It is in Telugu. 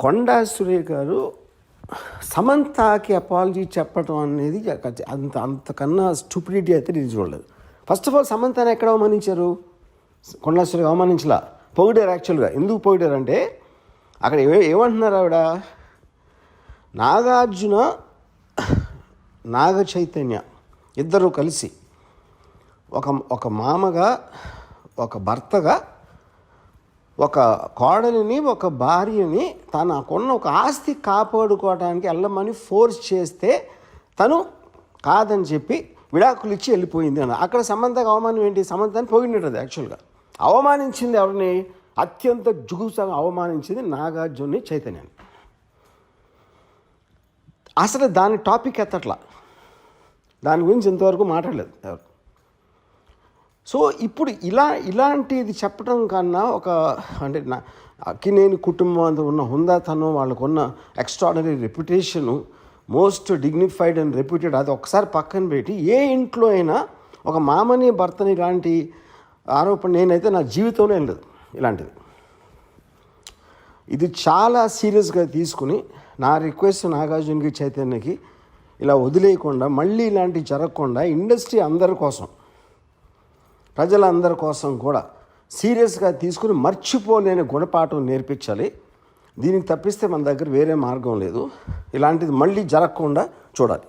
కొండా సురేఖ గారు సమంతకి అపాలజీ చెప్పడం అనేది అంతకన్నా స్టూపిడిటీ అయితే నేను చూడలేదు. ఫస్ట్ ఆఫ్ ఆల్ సమంతని ఎక్కడ అవమానించారు? కొండా సురేఖ అవమానించలా, పొగిడారు. యాక్చువల్గా ఎందుకు పొగిడారంటే అక్కడ ఏమంటున్నారు ఆవిడ, నాగార్జున నాగ చైతన్య ఇద్దరు కలిసి ఒక మామగా, ఒక భర్తగా, ఒక కోడలిని, ఒక భార్యని తనకున్న ఒక ఆస్తి కాపాడుకోవడానికి వెళ్ళమని ఫోర్స్ చేస్తే తను కాదని చెప్పి విడాకులు ఇచ్చి వెళ్ళిపోయింది అన్న. అక్కడ సమంతకు అవమానం ఏంటి? సమంతని పొగిడినది. యాక్చువల్గా అవమానించింది ఎవరిని? అత్యంత జుగుప్సగా అవమానించింది నాగార్జున చైతన్యాన్ని. అసలు దాని టాపిక్ ఎత్తట్లా, దాని గురించి ఇంతవరకు మాట్లాడలేదు ఎవరు. సో ఇప్పుడు ఇలాంటిది చెప్పడం కన్నా అంటే అక్కినేని కుటుంబం అంతా ఉన్న హుందాతనం, వాళ్ళకున్న extraordinary reputation, most dignified and reputed, అది ఒకసారి పక్కన పెట్టి ఏ ఇంట్లో అయినా ఒక మామని భర్తని ఇలాంటి ఆరోపణ నేనైతే నా జీవితంలో ఏం లేదు ఇలాంటిది. ఇది చాలా సీరియస్గా తీసుకుని నా రిక్వెస్ట్ నాగార్జునకి చైతన్యకి ఇలా వదిలేయకుండా, మళ్ళీ ఇలాంటివి జరగకుండా ఇండస్ట్రీ అందరి కోసం, ప్రజలందరి కోసం కూడా సీరియస్గా తీసుకుని మర్చిపోలేని గుణపాఠం నేర్పించాలి. దీనికి తప్పిస్తే మన దగ్గర వేరే మార్గం లేదు. ఇలాంటిది మళ్ళీ జరగకుండా చూడాలి.